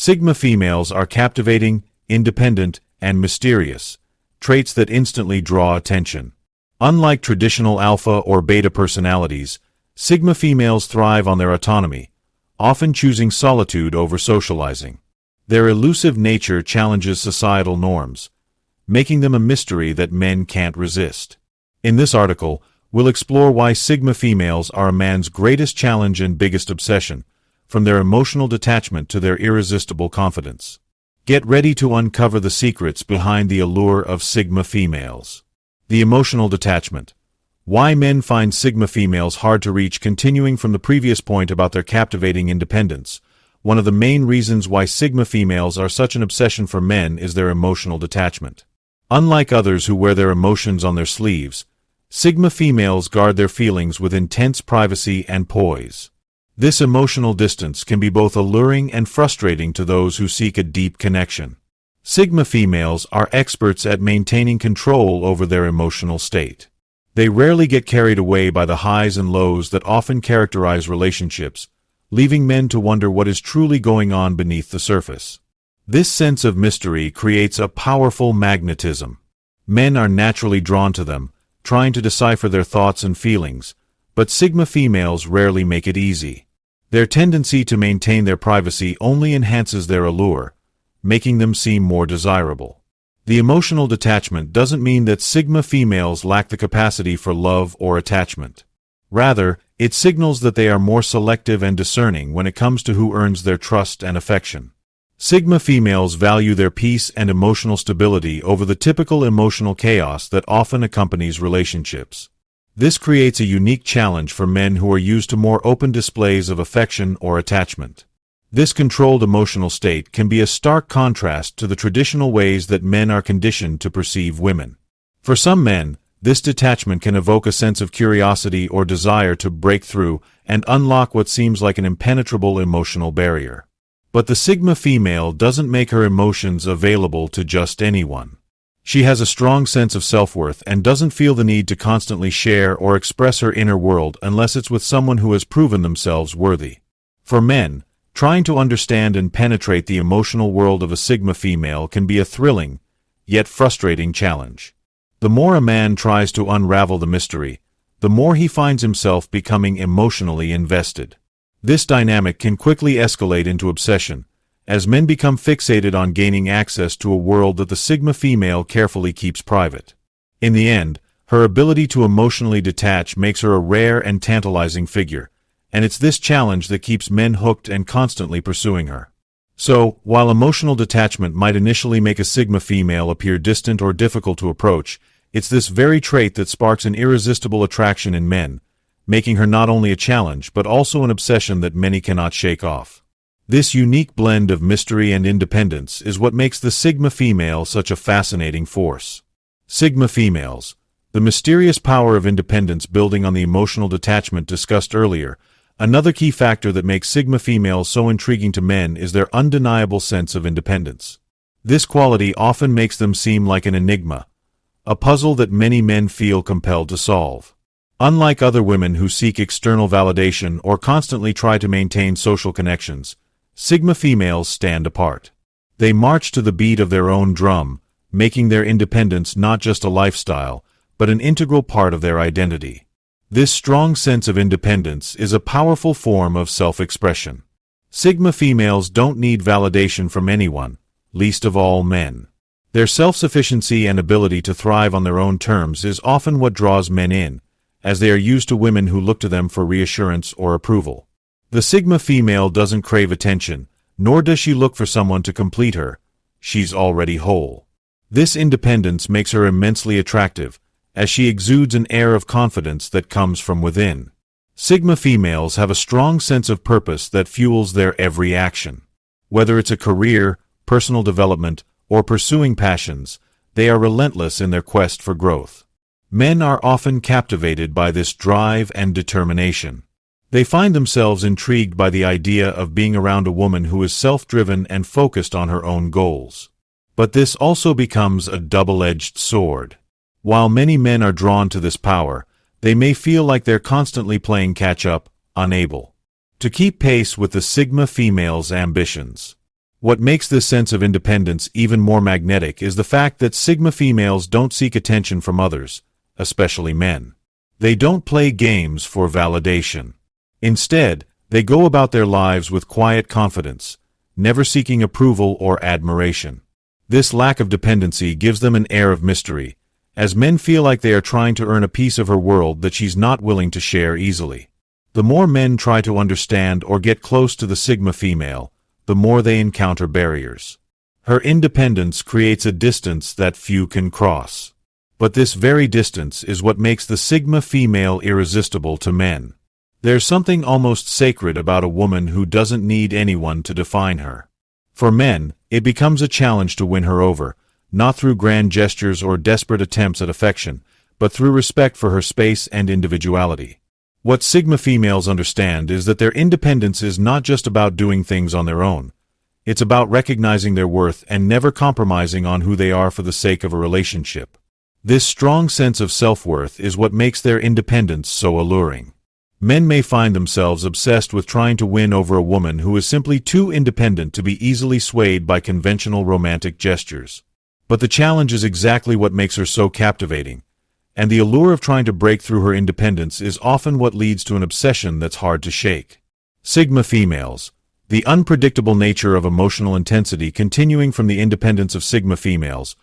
Sigma females are captivating, independent, and mysterious, traits that instantly draw attention. Unlike traditional alpha or beta personalities, Sigma females thrive on their autonomy, often choosing solitude over socializing. Their elusive nature challenges societal norms, making them a mystery that men can't resist. In this article, we'll explore why Sigma females are a man's greatest challenge and biggest obsession, from their emotional detachment to their irresistible confidence. Get ready to uncover the secrets behind the allure of Sigma females. The emotional detachment. Why men find Sigma females hard to reach. Continuing from the previous point about their captivating independence, one of the main reasons why Sigma females are such an obsession for men is their emotional detachment. Unlike others who wear their emotions on their sleeves, Sigma females guard their feelings with intense privacy and poise. This emotional distance can be both alluring and frustrating to those who seek a deep connection. Sigma females are experts at maintaining control over their emotional state. They rarely get carried away by the highs and lows that often characterize relationships, leaving men to wonder what is truly going on beneath the surface. This sense of mystery creates a powerful magnetism. Men are naturally drawn to them, trying to decipher their thoughts and feelings, but Sigma females rarely make it easy. Their tendency to maintain their privacy only enhances their allure, making them seem more desirable. The emotional detachment doesn't mean that Sigma females lack the capacity for love or attachment. Rather, it signals that they are more selective and discerning when it comes to who earns their trust and affection. Sigma females value their peace and emotional stability over the typical emotional chaos that often accompanies relationships. This creates a unique challenge for men who are used to more open displays of affection or attachment. This controlled emotional state can be a stark contrast to the traditional ways that men are conditioned to perceive women. For some men, this detachment can evoke a sense of curiosity or desire to break through and unlock what seems like an impenetrable emotional barrier. But the Sigma female doesn't make her emotions available to just anyone. She has a strong sense of self-worth and doesn't feel the need to constantly share or express her inner world unless it's with someone who has proven themselves worthy. For men, trying to understand and penetrate the emotional world of a Sigma female can be a thrilling, yet frustrating challenge. The more a man tries to unravel the mystery, the more he finds himself becoming emotionally invested. This dynamic can quickly escalate into obsession, as men become fixated on gaining access to a world that the Sigma female carefully keeps private. In the end, her ability to emotionally detach makes her a rare and tantalizing figure, and it's this challenge that keeps men hooked and constantly pursuing her. So, while emotional detachment might initially make a Sigma female appear distant or difficult to approach, it's this very trait that sparks an irresistible attraction in men, making her not only a challenge but also an obsession that many cannot shake off. This unique blend of mystery and independence is what makes the Sigma female such a fascinating force. Sigma females. The mysterious power of independence building on the emotional detachment discussed earlier. Another key factor that makes Sigma females so intriguing to men is their undeniable sense of independence. This quality often makes them seem like an enigma, a puzzle that many men feel compelled to solve. Unlike other women who seek external validation or constantly try to maintain social connections, Sigma females stand apart. They march to the beat of their own drum, making their independence not just a lifestyle, but an integral part of their identity. This strong sense of independence is a powerful form of self-expression. Sigma females don't need validation from anyone, least of all men. Their self-sufficiency and ability to thrive on their own terms is often what draws men in, as they are used to women who look to them for reassurance or approval. The Sigma female doesn't crave attention, nor does she look for someone to complete her. She's already whole. This independence makes her immensely attractive, as she exudes an air of confidence that comes from within. Sigma females have a strong sense of purpose that fuels their every action. Whether it's a career, personal development, or pursuing passions, they are relentless in their quest for growth. Men are often captivated by this drive and determination. They find themselves intrigued by the idea of being around a woman who is self-driven and focused on her own goals. But this also becomes a double-edged sword. While many men are drawn to this power, they may feel like they're constantly playing catch-up, unable to keep pace with the Sigma female's ambitions. What makes this sense of independence even more magnetic is the fact that Sigma females don't seek attention from others, especially men. They don't play games for validation. Instead, they go about their lives with quiet confidence, never seeking approval or admiration. This lack of dependency gives them an air of mystery, as men feel like they are trying to earn a piece of her world that she's not willing to share easily. The more men try to understand or get close to the Sigma female, the more they encounter barriers. Her independence creates a distance that few can cross. But this very distance is what makes the Sigma female irresistible to men. There's something almost sacred about a woman who doesn't need anyone to define her. For men, it becomes a challenge to win her over, not through grand gestures or desperate attempts at affection, but through respect for her space and individuality. What Sigma females understand is that their independence is not just about doing things on their own. It's about recognizing their worth and never compromising on who they are for the sake of a relationship. This strong sense of self-worth is what makes their independence so alluring. Men may find themselves obsessed with trying to win over a woman who is simply too independent to be easily swayed by conventional romantic gestures. But the challenge is exactly what makes her so captivating, and the allure of trying to break through her independence is often what leads to an obsession that's hard to shake. Sigma females. The unpredictable nature of emotional intensity continuing from the independence of Sigma females.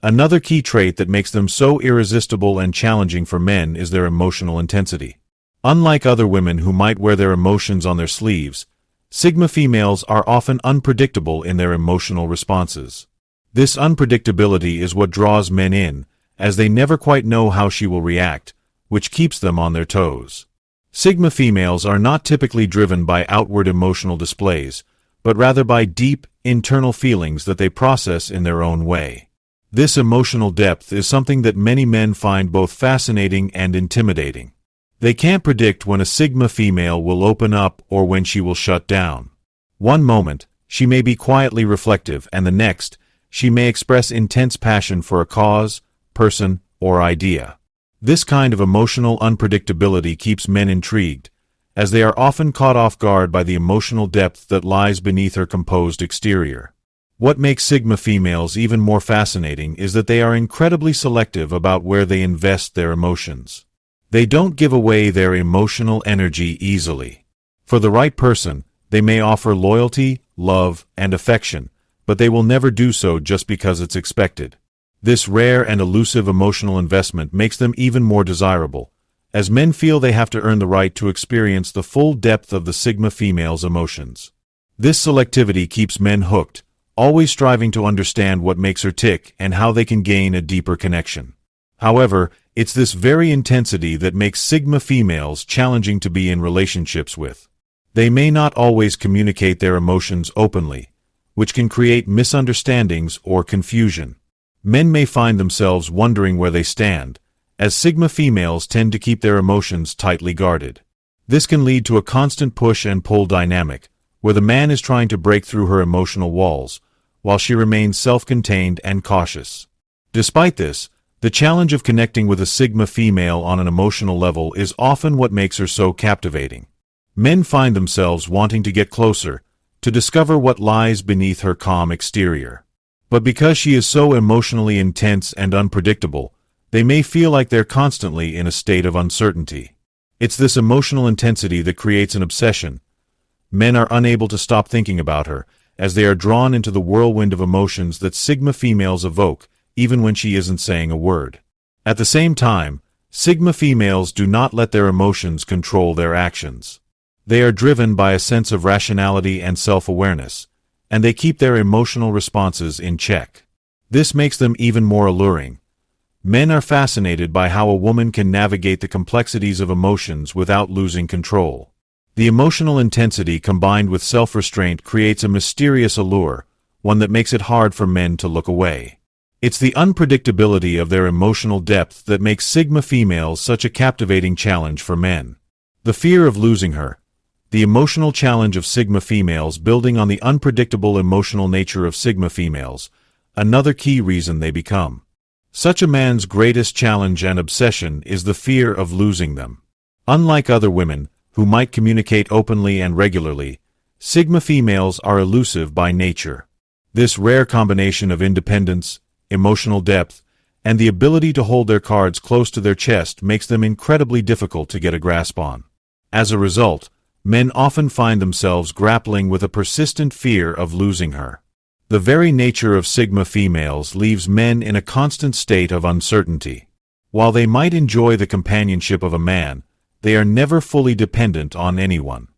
Another key trait that makes them so irresistible and challenging for men is their emotional intensity. Unlike other women who might wear their emotions on their sleeves, Sigma females are often unpredictable in their emotional responses. This unpredictability is what draws men in, as they never quite know how she will react, which keeps them on their toes. Sigma females are not typically driven by outward emotional displays, but rather by deep, internal feelings that they process in their own way. This emotional depth is something that many men find both fascinating and intimidating. They can't predict when a Sigma female will open up or when she will shut down. One moment, she may be quietly reflective, and the next, she may express intense passion for a cause, person, or idea. This kind of emotional unpredictability keeps men intrigued, as they are often caught off guard by the emotional depth that lies beneath her composed exterior. What makes Sigma females even more fascinating is that they are incredibly selective about where they invest their emotions. They don't give away their emotional energy easily. For the right person, they may offer loyalty, love, and affection, but they will never do so just because it's expected. This rare and elusive emotional investment makes them even more desirable, as men feel they have to earn the right to experience the full depth of the Sigma female's emotions. This selectivity keeps men hooked, always striving to understand what makes her tick and how they can gain a deeper connection. However, it's this very intensity that makes Sigma females challenging to be in relationships with. They may not always communicate their emotions openly, which can create misunderstandings or confusion. Men may find themselves wondering where they stand, as Sigma females tend to keep their emotions tightly guarded. This can lead to a constant push and pull dynamic, where the man is trying to break through her emotional walls, while she remains self-contained and cautious. Despite this, the challenge of connecting with a Sigma female on an emotional level is often what makes her so captivating. Men find themselves wanting to get closer, to discover what lies beneath her calm exterior. But because she is so emotionally intense and unpredictable, they may feel like they're constantly in a state of uncertainty. It's this emotional intensity that creates an obsession. Men are unable to stop thinking about her, as they are drawn into the whirlwind of emotions that Sigma females evoke, even when she isn't saying a word. At the same time, Sigma females do not let their emotions control their actions. They are driven by a sense of rationality and self-awareness, and they keep their emotional responses in check. This makes them even more alluring. Men are fascinated by how a woman can navigate the complexities of emotions without losing control. The emotional intensity combined with self-restraint creates a mysterious allure, one that makes it hard for men to look away. It's the unpredictability of their emotional depth that makes Sigma females such a captivating challenge for men. The fear of losing her, the emotional challenge of Sigma females building on the unpredictable emotional nature of Sigma females, another key reason they become. Such a man's greatest challenge and obsession is the fear of losing them. Unlike other women, who might communicate openly and regularly, Sigma females are elusive by nature. This rare combination of independence, emotional depth, and the ability to hold their cards close to their chest makes them incredibly difficult to get a grasp on. As a result, men often find themselves grappling with a persistent fear of losing her. The very nature of Sigma females leaves men in a constant state of uncertainty. While they might enjoy the companionship of a man, they are never fully dependent on anyone.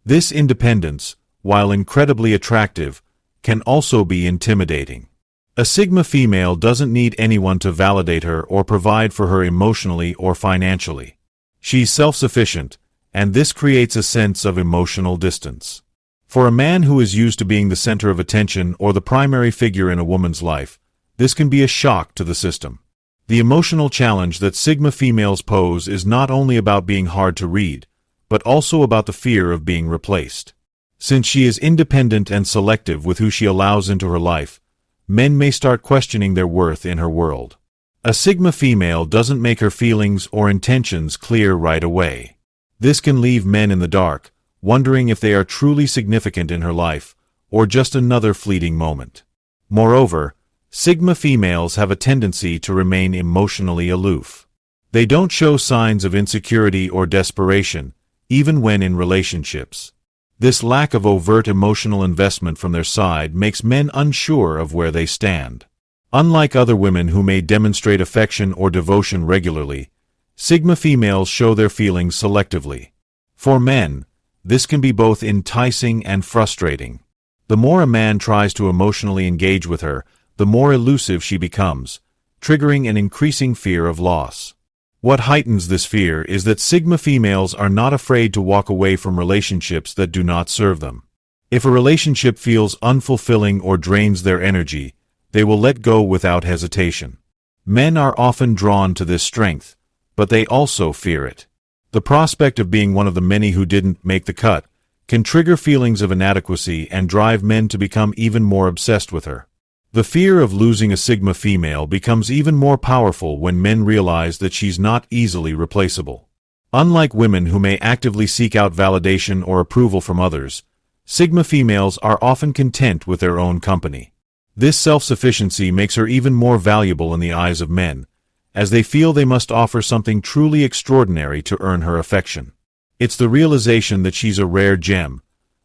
This independence, while incredibly attractive, can also be intimidating. A Sigma female doesn't need anyone to validate her or provide for her emotionally or financially. She's self-sufficient, and this creates a sense of emotional distance. For a man who is used to being the center of attention or the primary figure in a woman's life, this can be a shock to the system. The emotional challenge that Sigma females pose is not only about being hard to read, but also about the fear of being replaced. Since she is independent and selective with who she allows into her life, men may start questioning their worth in her world. A Sigma female doesn't make her feelings or intentions clear right away. This can leave men in the dark, wondering if they are truly significant in her life, or just another fleeting moment. Moreover, Sigma females have a tendency to remain emotionally aloof. They don't show signs of insecurity or desperation, even when in relationships. This lack of overt emotional investment from their side makes men unsure of where they stand. Unlike other women who may demonstrate affection or devotion regularly, Sigma females show their feelings selectively. For men, this can be both enticing and frustrating. The more a man tries to emotionally engage with her, the more elusive she becomes, triggering an increasing fear of loss. What heightens this fear is that Sigma females are not afraid to walk away from relationships that do not serve them. If a relationship feels unfulfilling or drains their energy, they will let go without hesitation. Men are often drawn to this strength, but they also fear it. The prospect of being one of the many who didn't make the cut can trigger feelings of inadequacy and drive men to become even more obsessed with her. The fear of losing a Sigma female becomes even more powerful when men realize that she's not easily replaceable. Unlike women who may actively seek out validation or approval from others, Sigma females are often content with their own company. This self-sufficiency makes her even more valuable in the eyes of men, as they feel they must offer something truly extraordinary to earn her affection. It's the realization that she's a rare gem,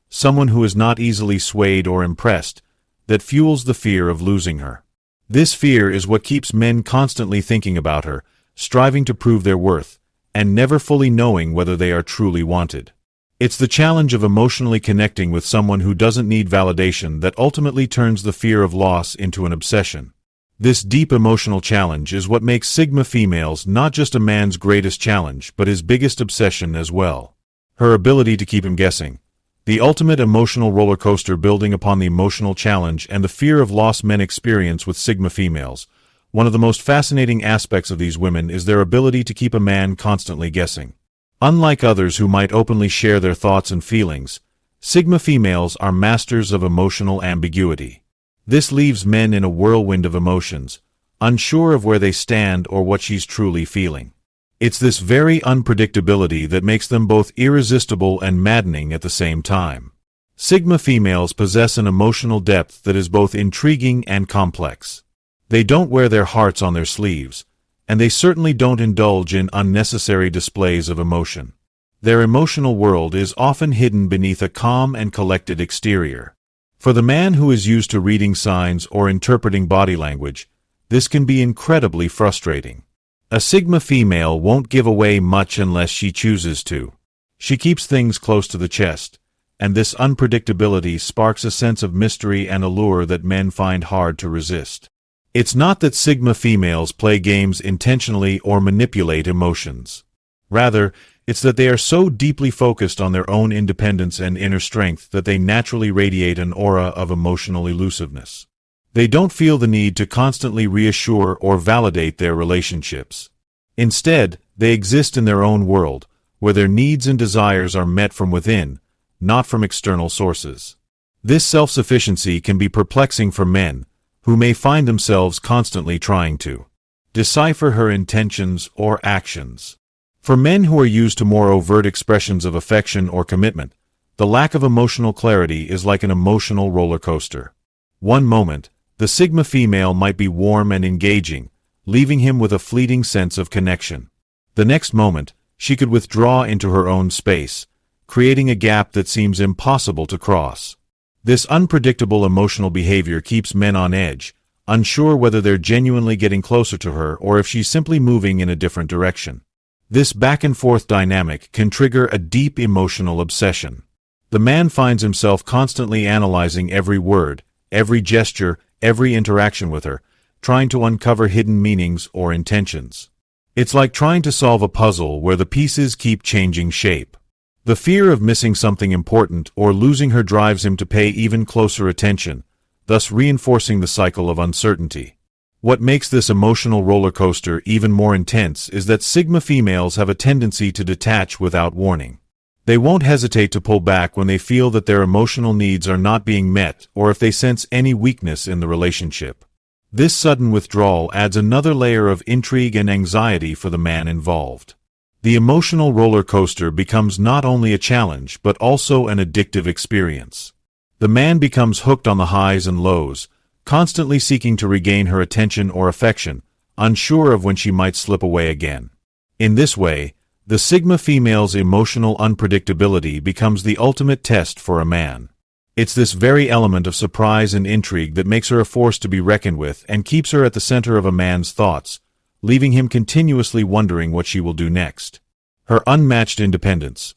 someone who is not easily swayed or impressed, that fuels the fear of losing her. This fear is what keeps men constantly thinking about her, striving to prove their worth, and never fully knowing whether they are truly wanted. It's the challenge of emotionally connecting with someone who doesn't need validation that ultimately turns the fear of loss into an obsession. This deep emotional challenge is what makes Sigma females not just a man's greatest challenge but his biggest obsession as well. Her ability to keep him guessing. The ultimate emotional roller coaster building upon the emotional challenge and the fear of loss men experience with Sigma females. One of the most fascinating aspects of these women is their ability to keep a man constantly guessing. Unlike others who might openly share their thoughts and feelings, Sigma females are masters of emotional ambiguity. This leaves men in a whirlwind of emotions, unsure of where they stand or what she's truly feeling. It's this very unpredictability that makes them both irresistible and maddening at the same time. Sigma females possess an emotional depth that is both intriguing and complex. They don't wear their hearts on their sleeves, and they certainly don't indulge in unnecessary displays of emotion. Their emotional world is often hidden beneath a calm and collected exterior. For the man who is used to reading signs or interpreting body language, this can be incredibly frustrating. A Sigma female won't give away much unless she chooses to. She keeps things close to the chest, and this unpredictability sparks a sense of mystery and allure that men find hard to resist. It's not that Sigma females play games intentionally or manipulate emotions. Rather, it's that they are so deeply focused on their own independence and inner strength that they naturally radiate an aura of emotional elusiveness. They don't feel the need to constantly reassure or validate their relationships. Instead, they exist in their own world, where their needs and desires are met from within, not from external sources. This self-sufficiency can be perplexing for men, who may find themselves constantly trying to decipher her intentions or actions. For men who are used to more overt expressions of affection or commitment, The lack of emotional clarity is like an emotional roller coaster. One moment, the Sigma female might be warm and engaging, leaving him with a fleeting sense of connection. The next moment, she could withdraw into her own space, creating a gap that seems impossible to cross. This unpredictable emotional behavior keeps men on edge, unsure whether they're genuinely getting closer to her or if she's simply moving in a different direction. This back-and-forth dynamic can trigger a deep emotional obsession. The man finds himself constantly analyzing every word, every gesture, every interaction with her, trying to uncover hidden meanings or intentions. It's like trying to solve a puzzle where the pieces keep changing shape. The fear of missing something important or losing her drives him to pay even closer attention, thus reinforcing the cycle of uncertainty. What makes this emotional roller coaster even more intense is that Sigma females have a tendency to detach without warning. They won't hesitate to pull back when they feel that their emotional needs are not being met or if they sense any weakness in the relationship. This sudden withdrawal adds another layer of intrigue and anxiety for the man involved. The emotional roller coaster becomes not only a challenge but also an addictive experience. The man becomes hooked on the highs and lows, constantly seeking to regain her attention or affection, unsure of when she might slip away again. In this way, the Sigma female's emotional unpredictability becomes the ultimate test for a man. It's this very element of surprise and intrigue that makes her a force to be reckoned with and keeps her at the center of a man's thoughts, leaving him continuously wondering what she will do next. Her unmatched independence.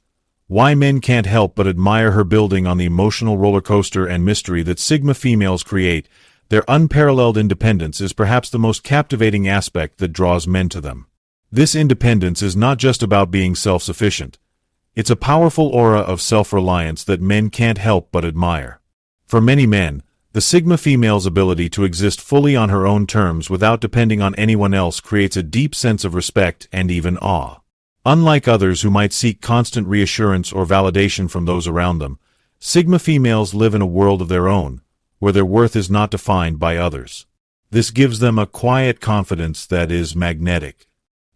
Why men can't help but admire her building on the emotional roller coaster and mystery that Sigma females create. Their unparalleled independence is perhaps the most captivating aspect that draws men to them. This independence is not just about being self-sufficient. It's a powerful aura of self-reliance that men can't help but admire. For many men, the Sigma female's ability to exist fully on her own terms without depending on anyone else creates a deep sense of respect and even awe. Unlike others who might seek constant reassurance or validation from those around them, Sigma females live in a world of their own, where their worth is not defined by others. This gives them a quiet confidence that is magnetic.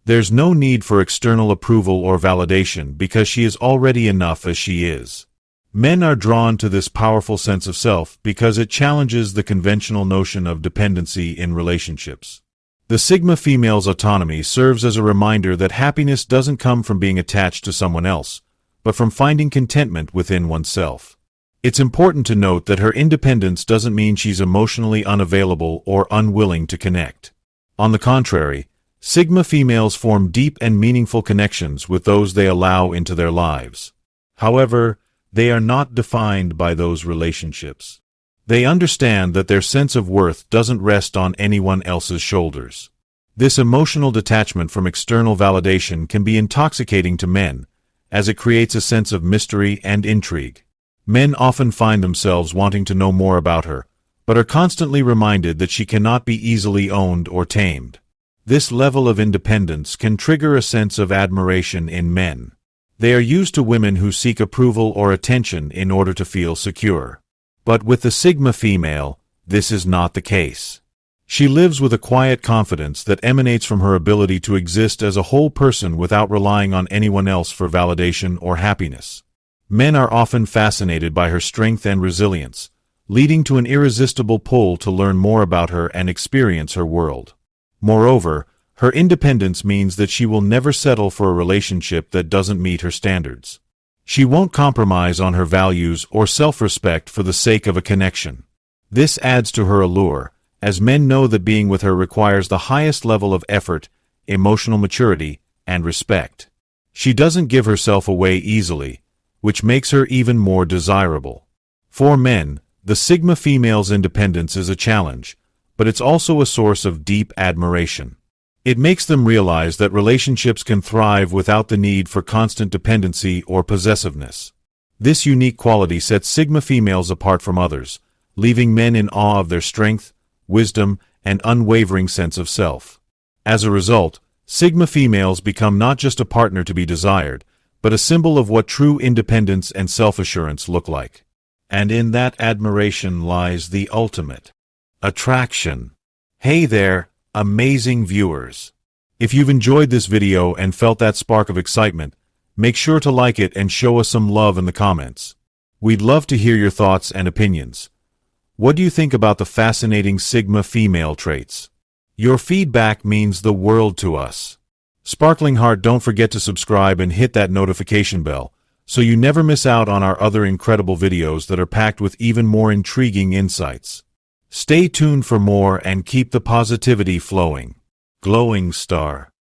There's no need for external approval or validation because she is already enough as she is. Men are drawn to this powerful sense of self because it challenges the conventional notion of dependency in relationships. The Sigma female's autonomy serves as a reminder that happiness doesn't come from being attached to someone else, but from finding contentment within oneself. It's important to note that her independence doesn't mean she's emotionally unavailable or unwilling to connect. On the contrary, Sigma females form deep and meaningful connections with those they allow into their lives. However, they are not defined by those relationships. They understand that their sense of worth doesn't rest on anyone else's shoulders. This emotional detachment from external validation can be intoxicating to men, as it creates a sense of mystery and intrigue. Men often find themselves wanting to know more about her, but are constantly reminded that she cannot be easily owned or tamed. This level of independence can trigger a sense of admiration in men. They are used to women who seek approval or attention in order to feel secure. But with the Sigma female, this is not the case. She lives with a quiet confidence that emanates from her ability to exist as a whole person without relying on anyone else for validation or happiness. Men are often fascinated by her strength and resilience, leading to an irresistible pull to learn more about her and experience her world. Moreover, her independence means that she will never settle for a relationship that doesn't meet her standards. She won't compromise on her values or self-respect for the sake of a connection. This adds to her allure, as men know that being with her requires the highest level of effort, emotional maturity, and respect. She doesn't give herself away easily, which makes her even more desirable. For men, the Sigma female's independence is a challenge, but it's also a source of deep admiration. It makes them realize that relationships can thrive without the need for constant dependency or possessiveness. This unique quality sets Sigma females apart from others, leaving men in awe of their strength, wisdom, and unwavering sense of self. As a result, Sigma females become not just a partner to be desired, but a symbol of what true independence and self-assurance look like. And in that admiration lies the ultimate attraction. Hey there, amazing viewers. If you've enjoyed this video and felt that spark of excitement, make sure to like it and show us some love in the comments. We'd love to hear your thoughts and opinions. What do you think about the fascinating Sigma female traits? Your feedback means the world to us. Sparkling Heart, don't forget to subscribe and hit that notification bell, so you never miss out on our other incredible videos that are packed with even more intriguing insights. Stay tuned for more and keep the positivity flowing. Glowing Star.